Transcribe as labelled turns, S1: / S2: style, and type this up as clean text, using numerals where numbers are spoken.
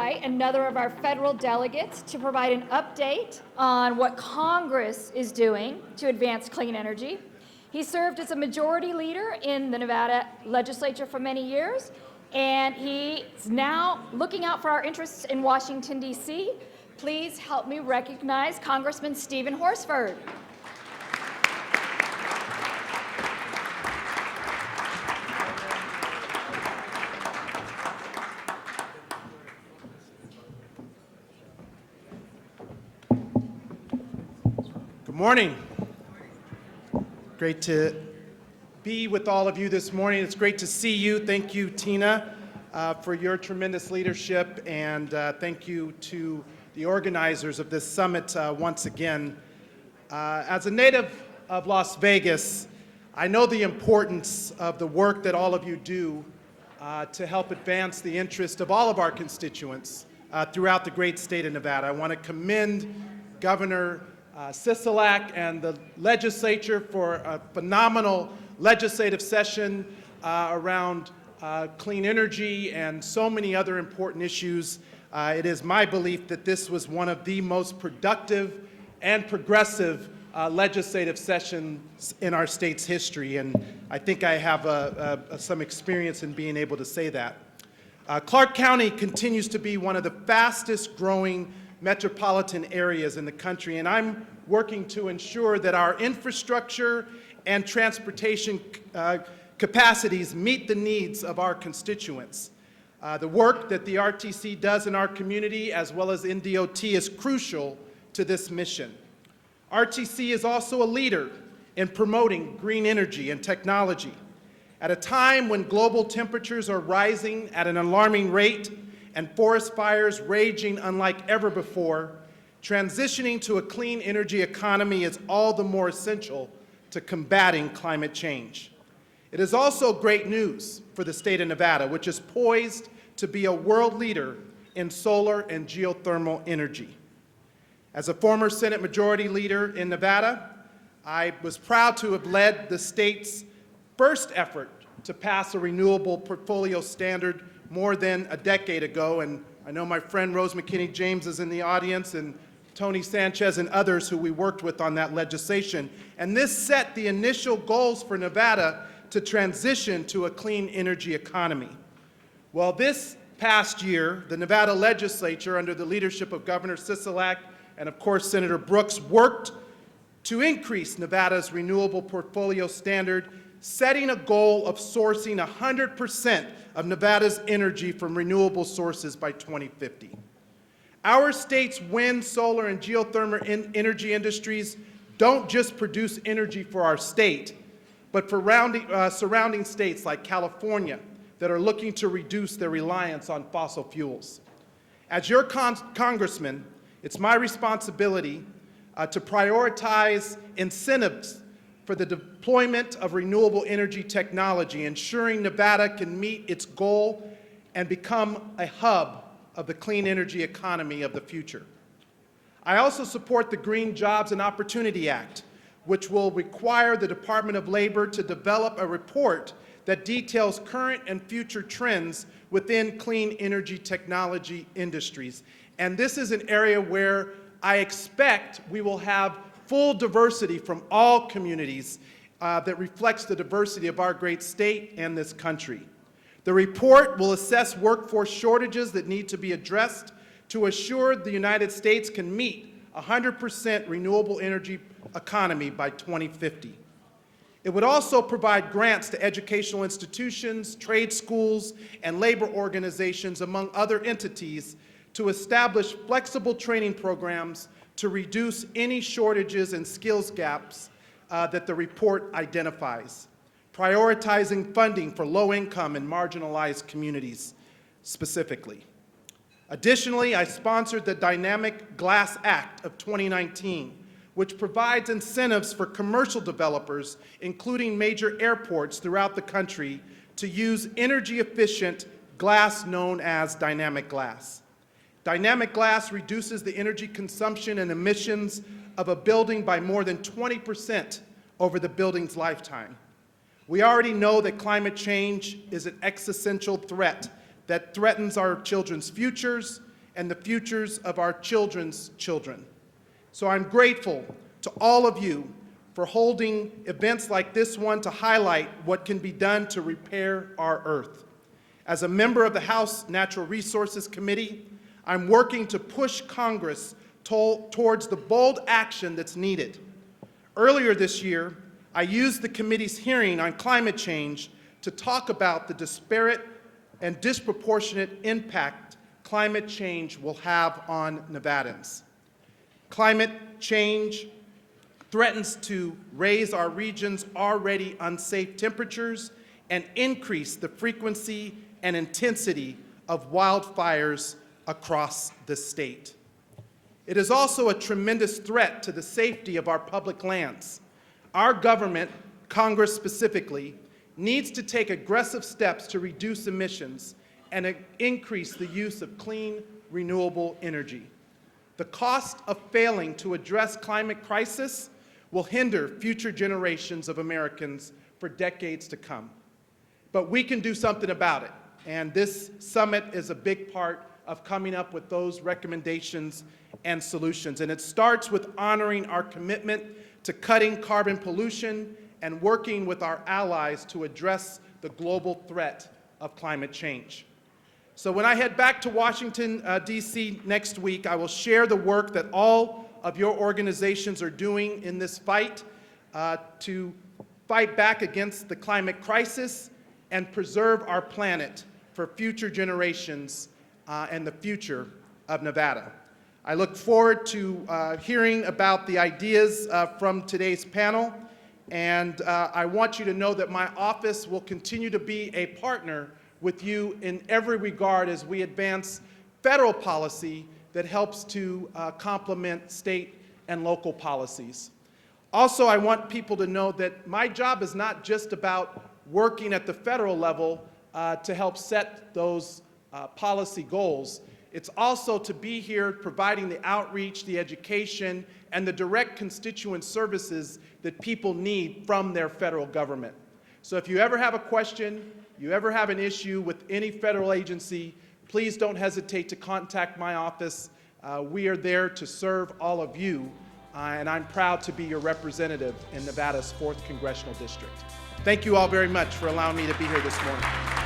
S1: tonight another of our federal delegates to provide an update on what Congress is doing to advance clean energy. He served as a majority leader in the Nevada legislature for many years, and he's now looking out for our interests in Washington, D.C. Please help me recognize Congressman Stephen Horsford.
S2: Good morning. Great to be with all of you this morning. It's great to see you. Thank you, Tina, for your tremendous leadership, and thank you to the organizers of this summit once again. As a native of Las Vegas, I know the importance of the work that all of you do to help advance the interest of all of our constituents throughout the great state of Nevada. I want to commend Governor Sisolak and the legislature for a phenomenal legislative session around clean energy and so many other important issues. It is my belief that this was one of the most productive and progressive legislative sessions in our state's history, and I think I have some experience in being able to say that. Clark County continues to be one of the fastest growing metropolitan areas in the country, and I'm working to ensure that our infrastructure and transportation capacities meet the needs of our constituents. The work that the RTC does in our community, as well as NDOT, is crucial to this mission. RTC is also a leader in promoting green energy and technology. At a time when global temperatures are rising at an alarming rate and forest fires raging unlike ever before, transitioning to a clean energy economy is all the more essential to combating climate change. It is also great news for the state of Nevada, which is poised to be a world leader in solar and geothermal energy. As a former Senate Majority Leader in Nevada, I was proud to have led the state's first effort to pass a renewable portfolio standard more than a decade ago, and I know my friend Rose McKinney James is in the audience, and Tony Sanchez and others who we worked with on that legislation. And this set the initial goals for Nevada to transition to a clean energy economy. Well, this past year, the Nevada legislature, under the leadership of Governor Sisolak and of course Senator Brooks, worked to increase Nevada's renewable portfolio standard, setting a goal of sourcing 100% of Nevada's energy from renewable sources by 2050. Our state's wind, solar, and geothermal energy industries don't just produce energy for our state, but for surrounding states like California that are looking to reduce their reliance on fossil fuels. As your congressman, it's my responsibility to prioritize incentives for the deployment of renewable energy technology, ensuring Nevada can meet its goal and become a hub of the clean energy economy of the future. I also support the Green Jobs and Opportunity Act, which will require the Department of Labor to develop a report that details current and future trends within clean energy technology industries. And this is an area where I expect we will have full diversity from all communities that reflects the diversity of our great state and this country. The report will assess workforce shortages that need to be addressed to assure the United States can meet 100% renewable energy economy by 2050. It would also provide grants to educational institutions, trade schools, and labor organizations, among other entities, to establish flexible training programs to reduce any shortages and skills gaps that the report identifies, prioritizing funding for low-income and marginalized communities specifically. Additionally, I sponsored the Dynamic Glass Act of 2019, which provides incentives for commercial developers, including major airports throughout the country, to use energy-efficient glass known as dynamic glass. Dynamic glass reduces the energy consumption and emissions of a building by more than 20% over the building's lifetime. We already know that climate change is an existential threat that threatens our children's futures and the futures of our children's children. So I'm grateful to all of you for holding events like this one to highlight what can be done to repair our Earth. As a member of the House Natural Resources Committee, I'm working to push Congress towards the bold action that's needed. Earlier this year, I used the committee's hearing on climate change to talk about the disparate and disproportionate impact climate change will have on Nevadans. Climate change threatens to raise our region's already unsafe temperatures and increase the frequency and intensity of wildfires across the state. It is also a tremendous threat to the safety of our public lands. Our government, Congress specifically, needs to take aggressive steps to reduce emissions and increase the use of clean, renewable energy. The cost of failing to address climate crisis will hinder future generations of Americans for decades to come. But we can do something about it, and this summit is a big part of coming up with those recommendations and solutions. And it starts with honoring our commitment to cutting carbon pollution and working with our allies to address the global threat of climate change. So when I head back to Washington, D.C. next week, I will share the work that all of your organizations are doing in this fight to fight back against the climate crisis and preserve our planet for future generations and the future of Nevada. I look forward to hearing about the ideas from today's panel, and I want you to know that my office will continue to be a partner with you in every regard as we advance federal policy that helps to complement state and local policies. Also, I want people to know that my job is not just about working at the federal level to help set those policy goals. It's also to be here providing the outreach, the education, and the direct constituent services that people need from their federal government. So if you ever have a question, you ever have an issue with any federal agency, please don't hesitate to contact my office. We are there to serve all of you, and I'm proud to be your representative in Nevada's 4th Congressional District. Thank you all very much for allowing me to be here this morning.